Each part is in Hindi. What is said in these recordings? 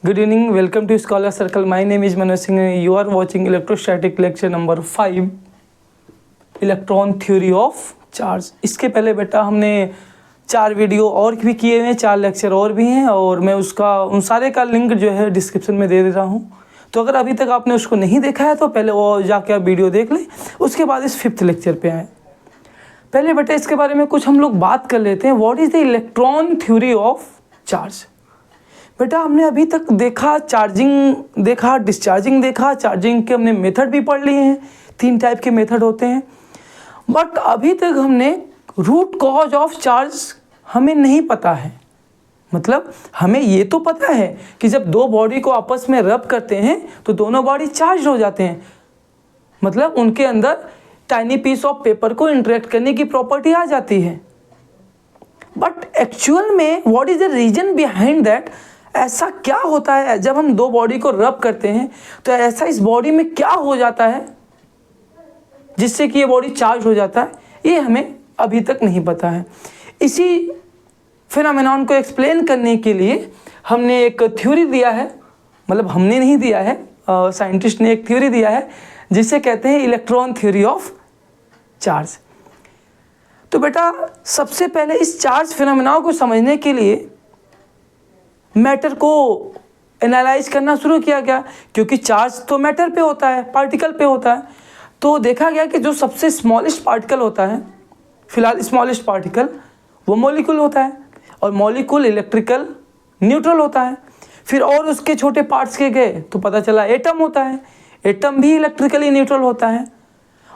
Good evening, welcome to Scholar Circle. My name is Manoj Singh. You are watching electrostatic lecture number 5, electron theory of charge. इसके पहले बेटा हमने 4 वीडियो और भी किए हुए हैं, 4 लेक्चर और भी हैं, और मैं उन सारे का लिंक जो है डिस्क्रिप्शन में दे रहा हूँ। तो अगर अभी तक आपने उसको नहीं देखा है तो पहले वो जाके आप वीडियो देख लें, उसके बाद इस 5th लेक्चर पे आए। पहले बेटा इसके बारे में कुछ हम लोग बात कर लेते हैं। What is the electron theory of charge. बेटा हमने अभी तक देखा चार्जिंग, देखा डिस्चार्जिंग, देखा चार्जिंग के हमने मेथड भी पढ़ लिए हैं। 3 टाइप के मेथड होते हैं, बट अभी तक हमने रूट कॉज ऑफ चार्ज हमें नहीं पता है। मतलब हमें ये तो पता है कि जब 2 बॉडी को आपस में रब करते हैं तो दोनों बॉडी चार्ज हो जाते हैं, मतलब उनके अंदर टाइनी पीस ऑफ पेपर को इंटरेक्ट करने की प्रॉपर्टी आ जाती है। बट एक्चुअल में what is the reason behind that, ऐसा क्या होता है जब हम 2 बॉडी को रब करते हैं तो ऐसा इस बॉडी में क्या हो जाता है जिससे कि ये बॉडी चार्ज हो जाता है, ये हमें अभी तक नहीं पता है। इसी फिनोमेनॉन को एक्सप्लेन करने के लिए हमने एक थ्योरी दिया है, मतलब हमने नहीं दिया है, साइंटिस्ट ने एक थ्योरी दिया है जिसे कहते हैं इलेक्ट्रॉन थ्योरी ऑफ चार्ज। तो बेटा सबसे पहले इस चार्ज फिनोमेनॉन को समझने के लिए मैटर को एनालाइज करना शुरू किया गया, क्योंकि चार्ज तो मैटर पे होता है, पार्टिकल पे होता है। तो देखा गया कि जो सबसे स्मॉलेस्ट पार्टिकल होता है, फिलहाल स्मॉलेस्ट पार्टिकल, वो मॉलिक्यूल होता है, और मॉलिक्यूल इलेक्ट्रिकल न्यूट्रल होता है। फिर और उसके छोटे पार्ट्स के गए तो पता चला एटम होता है, एटम भी इलेक्ट्रिकली न्यूट्रल होता है।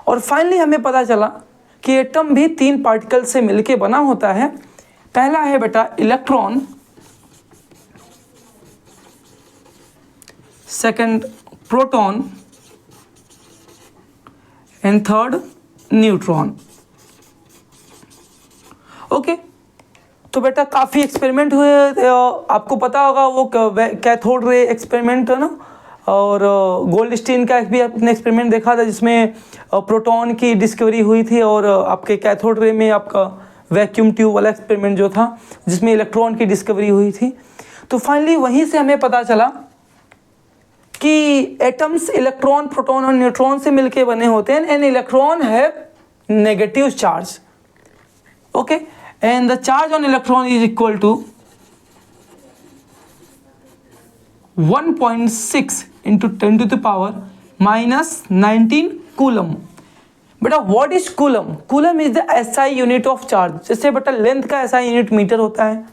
और फाइनली हमें पता चला कि एटम भी 3 पार्टिकल से मिलके बना होता है। पहला है बेटा electron, second proton, and third neutron. Okay, तो बेटा काफ़ी एक्सपेरिमेंट हुए, आपको पता होगा वो कैथोड रे एक्सपेरिमेंट है ना, और गोल्डस्टीन का भी आपने एक्सपेरिमेंट देखा था जिसमें प्रोटॉन की डिस्कवरी हुई थी, और आपके कैथोड रे में आपका वैक्यूम ट्यूब वाला एक्सपेरिमेंट जो था जिसमें इलेक्ट्रॉन की डिस्कवरी हुई थी। तो फाइनली वहीं से हमें पता चला कि एटम्स इलेक्ट्रॉन, प्रोटॉन और न्यूट्रॉन से मिलके बने होते हैं, and electron have negative charge. Okay, and the charge on electron is equal to 1.6 into 10 to the power -19 coulomb. बेटा what is coulomb? Coulomb is the SI unit of charge. जैसे बेटा लेंथ का एसआई यूनिट मीटर होता है,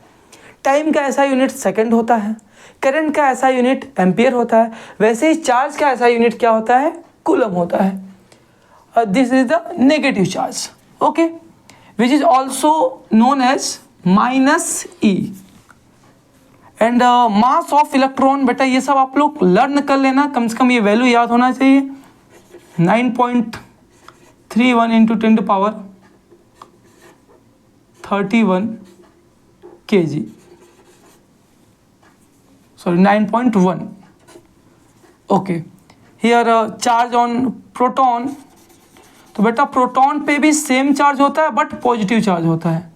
टाइम का एसआई यूनिट सेकंड होता है, करंट का एसआई यूनिट एम्पियर होता है, वैसे ही चार्ज का एसआई यूनिट क्या होता है? कूलम होता है। This is the negative charge, okay, which is also known as -e। And mass of electron, बेटा ये सब आप लोग लर्न कर लेना, कम से कम ये वैल्यू याद होना चाहिए। 9.31 into 10 to power 31 kg, sorry 9.1। Okay, here charge on proton, तो बेटा प्रोटॉन पे भी सेम चार्ज होता है बट पॉजिटिव चार्ज होता है।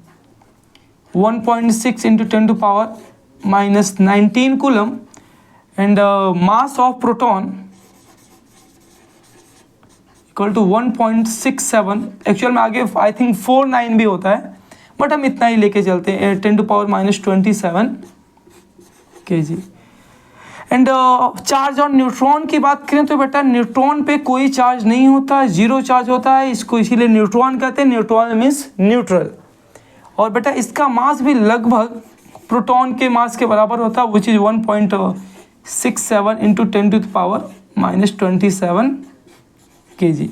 1.6 into 10 to power -19 coulomb, and mass of proton equal to 1.67। Actual में आगे आई थिंक 49 भी होता है, बट हम इतना ही लेके चलते हैं, 10 to power -27 kg। And charge on neutron की बात करें तो बेटा न्यूट्रॉन पे कोई चार्ज नहीं होता है, 0 चार्ज होता है, इसको इसीलिए न्यूट्रॉन कहते हैं। Neutron means neutral. और बेटा इसका मास भी लगभग प्रोटॉन के मास के बराबर होता है, which is 1.67 into 10 to the power -27 kg।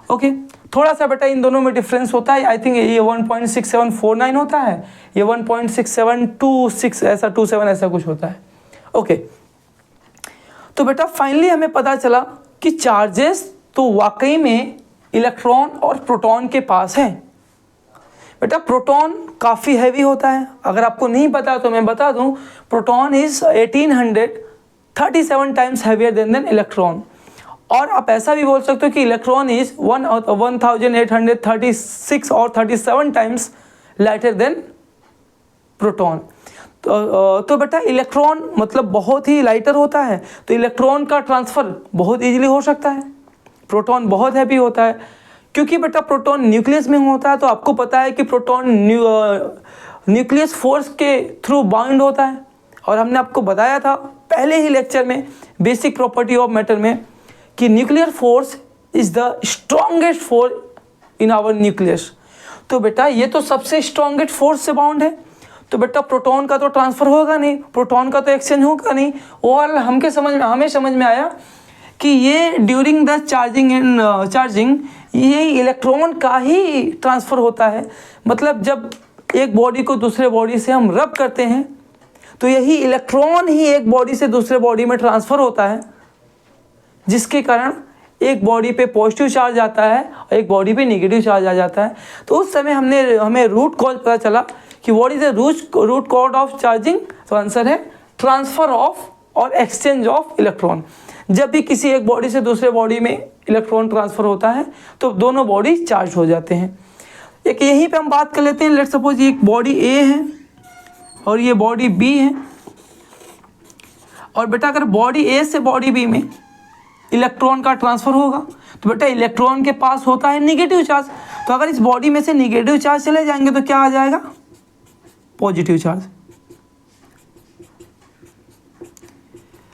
Okay, थोड़ा सा बेटा इन दोनों में डिफरेंस होता है। आई थिंक ये 1.6749 होता है, ये 1.6726 ऐसा 27 ऐसा कुछ होता है। ओके, तो बेटा फाइनली हमें पता चला कि चार्जेस तो वाकई में इलेक्ट्रॉन और प्रोटॉन के पास हैं। बेटा प्रोटॉन काफ़ी हैवी होता है, अगर आपको नहीं पता तो मैं बता दूं, proton is 1837 times heavier than electron. और आप ऐसा भी बोल सकते हो कि इलेक्ट्रॉन इज 1836 और 37 टाइम्स लाइटर देन प्रोटॉन। तो बेटा इलेक्ट्रॉन मतलब बहुत ही लाइटर होता है, तो इलेक्ट्रॉन का ट्रांसफ़र बहुत इजीली हो सकता है। प्रोटॉन बहुत हैवी होता है, क्योंकि बेटा प्रोटॉन न्यूक्लियस में होता है, तो आपको पता है कि प्रोटॉन न्यूक्लियस फोर्स के थ्रू बाउंड होता है। और हमने आपको बताया था पहले ही लेक्चर में बेसिक प्रॉपर्टी ऑफ मैटर में कि nuclear force is the strongest force in our nucleus. तो बेटा ये तो सबसे स्ट्रॉन्गेस्ट फोर्स से बाउंड है, तो बेटा प्रोटॉन का तो ट्रांसफ़र होगा नहीं, प्रोटॉन का तो एक्सचेंज होगा नहीं। और हमें समझ में आया कि ये ड्यूरिंग द चार्जिंग ये इलेक्ट्रॉन का ही ट्रांसफ़र होता है। मतलब जब एक बॉडी को दूसरे बॉडी से हम रब करते हैं तो यही इलेक्ट्रॉन ही एक बॉडी से दूसरे बॉडी में ट्रांसफ़र होता है, जिसके कारण एक बॉडी पे पॉजिटिव चार्ज आता है और एक बॉडी पे नेगेटिव चार्ज आ जाता है। तो उस समय हमें रूट कॉज पता चला कि what is the root cause of charging. तो आंसर है ट्रांसफ़र ऑफ और एक्सचेंज ऑफ इलेक्ट्रॉन। जब भी किसी एक बॉडी से दूसरे बॉडी में इलेक्ट्रॉन ट्रांसफ़र होता है तो दोनों बॉडी चार्ज हो जाते हैं। एक यहीं पे हम बात कर लेते हैं, लेट्स सपोज ये एक बॉडी ए है और ये बॉडी बी है। और बेटा अगर बॉडी ए से बॉडी बी में इलेक्ट्रॉन का ट्रांसफ़र होगा तो बेटा इलेक्ट्रॉन के पास होता है नेगेटिव चार्ज। तो अगर इस बॉडी में से नेगेटिव चार्ज चले जाएंगे तो क्या आ जाएगा? Positive charge.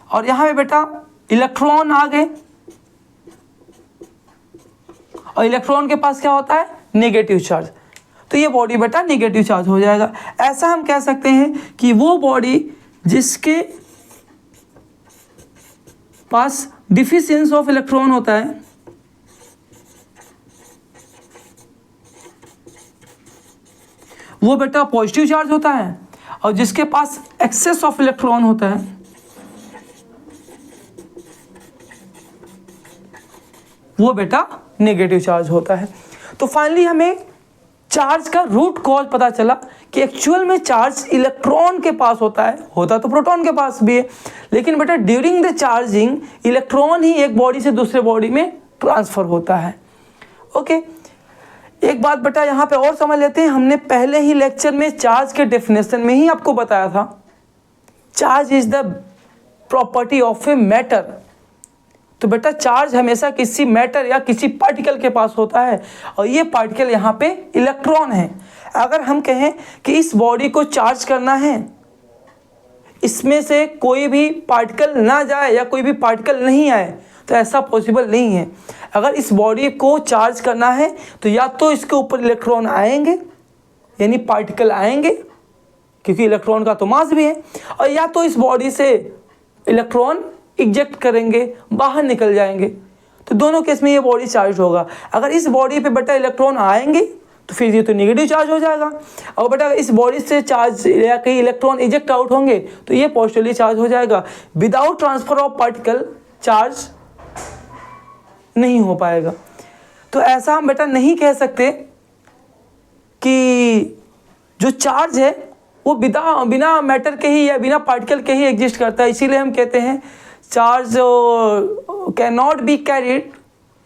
और यहाँ पे बेटा इलेक्ट्रॉन आ गए और इलेक्ट्रॉन के पास क्या होता है? Negative charge. तो ये बॉडी बेटा नेगेटिव चार्ज हो जाएगा। ऐसा हम कह सकते हैं कि वो बॉडी जिसके पास डिफिशियंस ऑफ इलेक्ट्रॉन होता है वो बेटा पॉजिटिव चार्ज होता है, और जिसके पास एक्सेस ऑफ इलेक्ट्रॉन होता है वो बेटा नेगेटिव चार्ज होता है। तो फाइनली हमें चार्ज का रूट कॉज पता चला कि एक्चुअल में चार्ज इलेक्ट्रॉन के पास होता है, होता तो प्रोटॉन के पास भी है, लेकिन बेटा ड्यूरिंग द चार्जिंग इलेक्ट्रॉन ही एक बॉडी से दूसरे बॉडी में ट्रांसफ़र होता है। ओके, एक बात बेटा यहाँ पे और समझ लेते हैं। हमने पहले ही लेक्चर में चार्ज के डेफिनेशन में ही आपको बताया था, charge is the property of a matter. तो बेटा चार्ज हमेशा किसी मैटर या किसी पार्टिकल के पास होता है, और ये पार्टिकल यहाँ पे इलेक्ट्रॉन है। अगर हम कहें कि इस बॉडी को चार्ज करना है, इसमें से कोई भी पार्टिकल ना जाए या कोई भी पार्टिकल नहीं आए, तो ऐसा पॉसिबल नहीं है। अगर इस बॉडी को चार्ज करना है तो या तो इसके ऊपर इलेक्ट्रॉन आएंगे, यानी पार्टिकल आएंगे, क्योंकि इलेक्ट्रॉन का तो मास भी है, और या तो इस बॉडी से इलेक्ट्रॉन इजेक्ट करेंगे, बाहर निकल जाएंगे। तो दोनों केस में ये बॉडी चार्ज होगा। अगर इस बॉडी पे बेटा इलेक्ट्रॉन आएंगे तो फिर ये तो नेगेटिव चार्ज हो जाएगा, और बेटा इस बॉडी से चार्ज या कहीं इलेक्ट्रॉन इजेक्ट आउट होंगे तो ये पॉजिटिवली चार्ज हो जाएगा। Without transfer of particle charge नहीं हो पाएगा। तो ऐसा हम बेटा नहीं कह सकते कि जो चार्ज है वो बिना मैटर के ही या बिना पार्टिकल के ही एग्जिस्ट करता है। इसीलिए हम कहते हैं charge can not be carried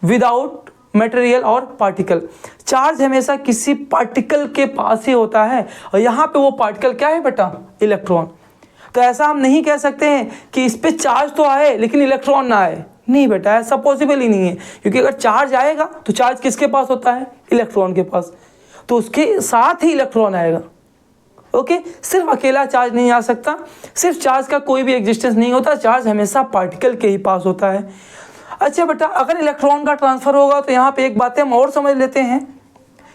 without material और पार्टिकल। चार्ज हमेशा किसी पार्टिकल के पास ही होता है, और यहाँ पे वो पार्टिकल क्या है बेटा? इलेक्ट्रॉन। तो ऐसा हम नहीं कह सकते हैं कि इस पे चार्ज तो आए लेकिन इलेक्ट्रॉन ना आए। नहीं बेटा, ऐसा पॉसिबल ही नहीं है, क्योंकि अगर चार्ज आएगा तो चार्ज किसके पास होता है? इलेक्ट्रॉन के पास। तो उसके साथ ही इलेक्ट्रॉन आएगा। ओके, सिर्फ अकेला चार्ज नहीं आ सकता, सिर्फ चार्ज का कोई भी एग्जिस्टेंस नहीं होता, चार्ज हमेशा पार्टिकल के ही पास होता है। अच्छा बेटा, अगर इलेक्ट्रॉन का ट्रांसफ़र होगा तो यहाँ पे एक बात हम और समझ लेते हैं,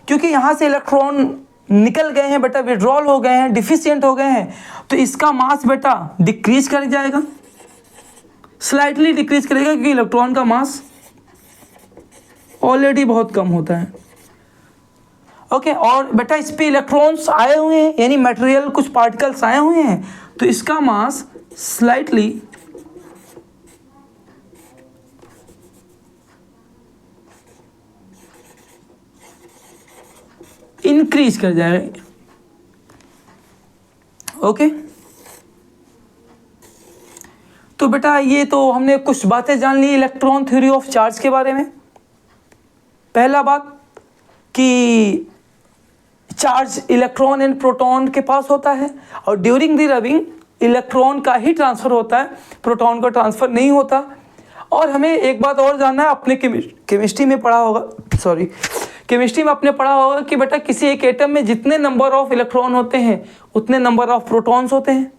क्योंकि यहाँ से इलेक्ट्रॉन निकल गए हैं बेटा, विड्रॉल हो गए हैं, डिफिशिएंट हो गए हैं, तो इसका मास बेटा डिक्रीज कर जाएगा, स्लाइटली डिक्रीज करेगा, क्योंकि इलेक्ट्रॉन का मास ऑलरेडी बहुत कम होता है। ओके, और बेटा इस पे इलेक्ट्रॉन्स आए हुए हैं, यानी मटेरियल कुछ पार्टिकल्स आए हुए हैं, तो इसका मास स्लाइटली इंक्रीज कर जाएगा। ओके, तो बेटा ये तो हमने कुछ बातें जान ली इलेक्ट्रॉन थ्योरी ऑफ चार्ज के बारे में। पहला बात कि चार्ज इलेक्ट्रॉन एंड प्रोटॉन के पास होता है, और ड्यूरिंग द रबिंग इलेक्ट्रॉन का ही ट्रांसफ़र होता है, प्रोटॉन का ट्रांसफ़र नहीं होता। और हमें एक बात और जानना है, अपने केमिस्ट्री में पढ़ा होगा, केमिस्ट्री में आपने पढ़ा होगा कि बेटा किसी एक एटम में जितने नंबर ऑफ इलेक्ट्रॉन होते हैं उतने नंबर ऑफ प्रोटॉन्स होते हैं।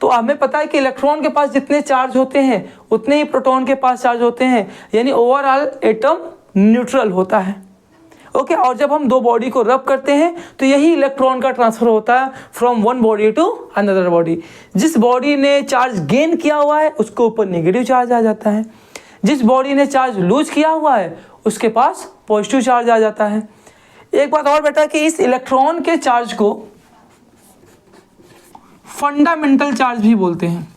तो हमें पता है कि इलेक्ट्रॉन के पास जितने चार्ज होते हैं उतने ही प्रोटॉन के पास चार्ज होते हैं, यानी ओवरऑल एटम न्यूट्रल होता है। ओके, और जब हम दो बॉडी को रब करते हैं तो यही इलेक्ट्रॉन का ट्रांसफर होता है from one body to another body. जिस बॉडी ने चार्ज गेन किया हुआ है उसके ऊपर नेगेटिव चार्ज आ जाता है, जिस बॉडी ने चार्ज लूज किया हुआ है उसके पास पॉजिटिव चार्ज आ जाता है। एक बात और बेटा कि इस इलेक्ट्रॉन के चार्ज को फंडामेंटल चार्ज भी बोलते हैं।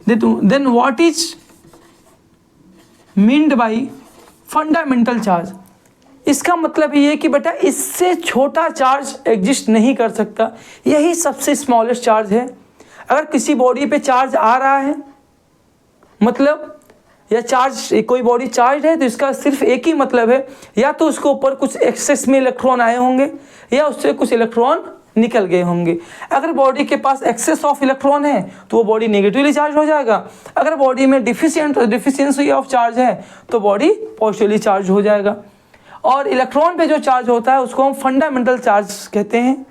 Then what is meant by fundamental charge? इसका मतलब ये कि बेटा इससे छोटा चार्ज एग्जिस्ट नहीं कर सकता, यही सबसे स्मॉलेस्ट चार्ज है। अगर किसी बॉडी पे चार्ज आ रहा है, मतलब या चार्ज, कोई बॉडी चार्ज है, तो इसका सिर्फ एक ही मतलब है, या तो उसके ऊपर कुछ एक्सेस में इलेक्ट्रॉन आए होंगे या उससे कुछ इलेक्ट्रॉन निकल गए होंगे। अगर बॉडी के पास एक्सेस ऑफ इलेक्ट्रॉन है तो वो बॉडी नेगेटिवली चार्ज हो जाएगा, अगर बॉडी में डिफिशियंसी ऑफ चार्ज है तो बॉडी पॉजिटिवली चार्ज हो जाएगा। और इलेक्ट्रॉन पे जो चार्ज होता है उसको हम फंडामेंटल चार्ज कहते हैं।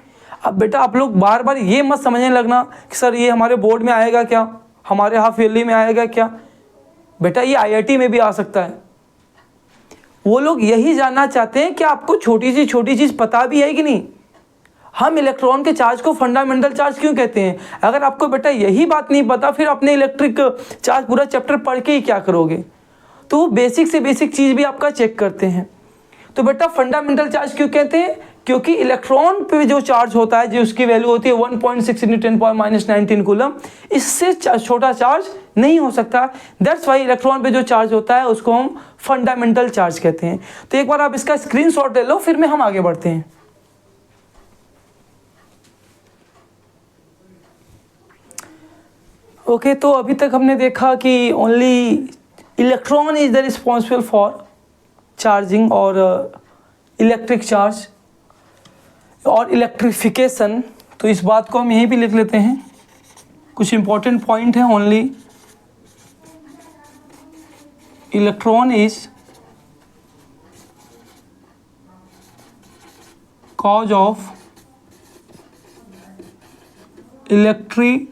अब बेटा आप लोग बार बार ये मत समझने लगना कि सर ये हमारे बोर्ड में आएगा क्या, हमारे हाफ ईयरली में आएगा क्या। बेटा ये IIT में भी आ सकता है। वो लोग यही जानना चाहते हैं कि आपको छोटी चीज़ पता भी है कि नहीं। हम इलेक्ट्रॉन के चार्ज को फंडामेंटल चार्ज क्यों कहते हैं? अगर आपको बेटा यही बात नहीं पता, फिर अपने इलेक्ट्रिक चार्ज पूरा चैप्टर पढ़ के ही क्या करोगे। तो वो बेसिक से बेसिक चीज़ भी आपका चेक करते हैं। तो बेटा फंडामेंटल चार्ज क्यों कहते हैं? क्योंकि इलेक्ट्रॉन पे जो चार्ज होता है, जो उसकी वैल्यू होती है 1.6 × 10⁻⁻19 कूलम, इससे छोटा चार्ज नहीं हो सकता। दैट्स वाई इलेक्ट्रॉन पे जो चार्ज होता है उसको हम फंडामेंटल चार्ज कहते हैं। तो एक बार आप इसका स्क्रीनशॉट ले लो, फिर में हम आगे बढ़ते हैं। ओके, तो अभी तक हमने देखा कि only electron is the responsible for charging और इलेक्ट्रिक चार्ज और इलेक्ट्रिफिकेशन। तो इस बात को हम यहीं भी लिख लेते हैं। कुछ इंपॉर्टेंट पॉइंट है, only electron is cause of electrification.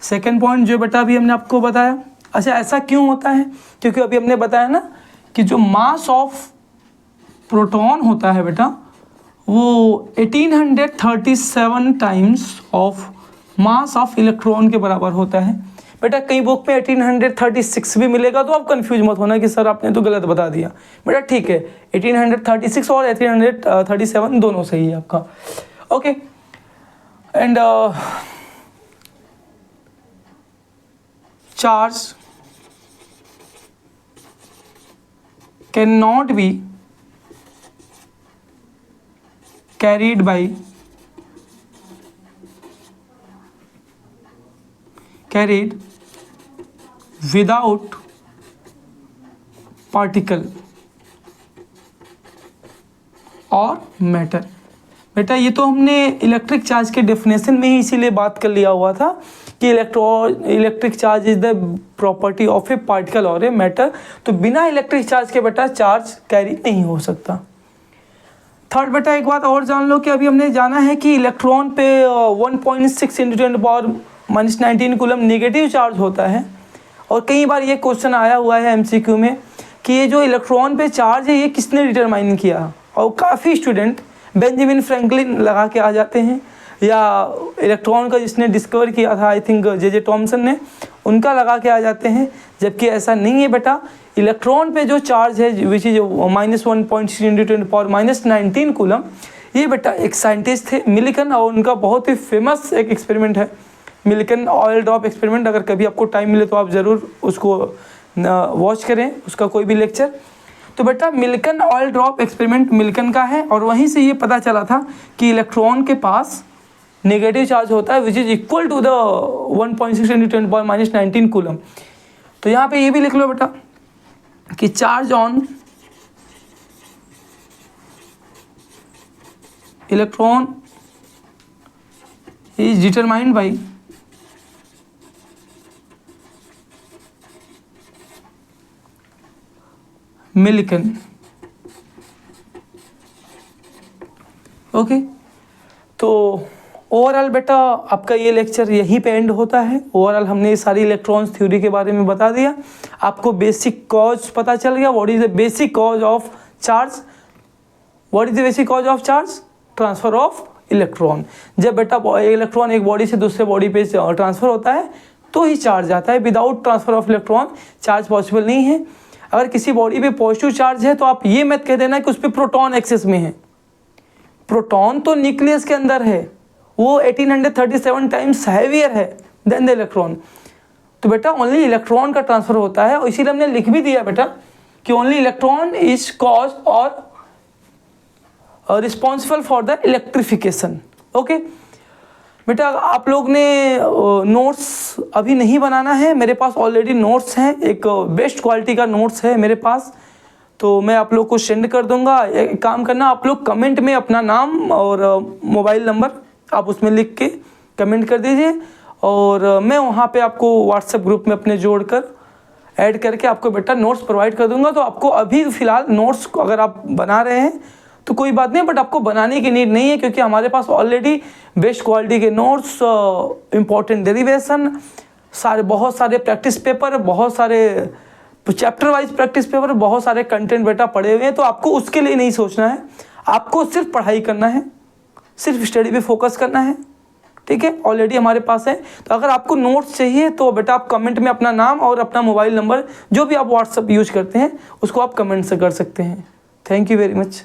Second point जो बेटा अभी हमने आपको बताया। अच्छा, ऐसा क्यों होता है? क्योंकि अभी हमने बताया ना कि जो मास ऑफ प्रोटॉन होता है बेटा वो 1837 times of mass of electron के बराबर होता है। बेटा कई बुक में 1836 भी मिलेगा, तो आप कंफ्यूज मत होना कि सर आपने तो गलत बता दिया। बेटा ठीक है, 1836 और 1837 दोनों सही है आपका। Okay, and charge cannot be carried without particle और मैटर। बेटा ये तो हमने इलेक्ट्रिक चार्ज के डेफिनेशन में ही इसीलिए बात कर लिया हुआ था कि electric charge is the property of A particle और ए मैटर। तो बिना इलेक्ट्रिक चार्ज के बेटा चार्ज कैरी नहीं हो सकता। थर्ड बेटा एक बात और जान लो कि अभी हमने जाना है कि इलेक्ट्रॉन पे 1.6 × 10⁻⁻19 कूलम नेगेटिव चार्ज होता है। और कई बार ये क्वेश्चन आया हुआ है MCQ में कि ये जो इलेक्ट्रॉन पे चार्ज है ये किसने डिटरमाइन किया। और काफ़ी स्टूडेंट बेंजामिन फ्रैंकलिन लगा के आ जाते हैं, या इलेक्ट्रॉन का जिसने डिस्कवर किया था आई थिंक J.J. टॉमसन ने, उनका लगा के आ जाते हैं। जबकि ऐसा नहीं है बेटा। इलेक्ट्रॉन पे जो चार्ज है विच इज -1.6 × 10⁻⁻19 कूलम, ये बेटा एक साइंटिस्ट थे मिल्कन, और उनका बहुत ही फेमस एक एक्सपेरिमेंट है मिल्कन ऑयल ड्रॉप एक्सपेरिमेंट। अगर कभी आपको टाइम मिले तो आप ज़रूर उसको वॉच करें, उसका कोई भी लेक्चर। तो बेटा मिल्कन ऑयल ड्रॉप एक्सपेरिमेंट मिल्कन का है, और वहीं से ये पता चला था कि इलेक्ट्रॉन के पास नेगेटिव चार्ज होता है which is equal to the 1.6 × 10⁻⁻19 coulomb. तो यहाँ पे ये भी लिख लो बेटा कि charge on electron is determined by Millikan. Okay, तो ओवरऑल बेटा आपका ये लेक्चर यहीं पे एंड होता है। ओवरऑल हमने सारी इलेक्ट्रॉन्स थ्योरी के बारे में बता दिया, आपको बेसिक कॉज पता चल गया। What is the basic cause of charge? What is the basic cause of charge? Transfer of electron. जब बेटा इलेक्ट्रॉन एक बॉडी से दूसरे बॉडी पे ट्रांसफर होता है तो ही चार्ज आता है। Without transfer of electron charge possible नहीं है। अगर किसी बॉडी पे पॉजिटिव चार्ज है तो आप ये मत कह देना कि उस पर प्रोटॉन एक्सेस में है। प्रोटॉन तो न्यूक्लियस के अंदर है, वो 1837 टाइम्स हैवियर है देन द इलेक्ट्रॉन। तो बेटा ओनली इलेक्ट्रॉन का ट्रांसफर होता है, और इसीलिए हमने लिख भी दिया बेटा कि ओनली इलेक्ट्रॉन इज कॉज और responsible for the electrification. Okay बेटा, आप लोग ने नोट्स अभी नहीं बनाना है, मेरे पास ऑलरेडी नोट्स हैं, एक बेस्ट क्वालिटी का नोट्स है मेरे पास, तो मैं आप लोग को सेंड कर दूंगा। एक काम करना, आप लोग कमेंट में अपना नाम और मोबाइल नंबर आप उसमें लिख के कमेंट कर दीजिए, और मैं वहाँ पे आपको व्हाट्सएप ग्रुप में अपने जोड़कर ऐड करके आपको बेटा नोट्स प्रोवाइड कर दूंगा। तो आपको अभी फ़िलहाल नोट्स अगर आप बना रहे हैं तो कोई बात नहीं, बट आपको बनाने की नीड नहीं है, क्योंकि हमारे पास ऑलरेडी बेस्ट क्वालिटी के नोट्स, इम्पॉर्टेंट डेरिवेशन, बहुत सारे प्रैक्टिस पेपर, बहुत सारे चैप्टर वाइज प्रैक्टिस पेपर, बहुत सारे कंटेंट बेटा पड़े हुए हैं। तो आपको उसके लिए नहीं सोचना है, आपको सिर्फ पढ़ाई करना है, सिर्फ स्टडी पे फोकस करना है। ठीक है, ऑलरेडी हमारे पास है। तो अगर आपको नोट्स चाहिए तो बेटा आप कमेंट में अपना नाम और अपना मोबाइल नंबर, जो भी आप व्हाट्सएप यूज करते हैं, उसको आप कमेंट से कर सकते हैं। Thank you very much.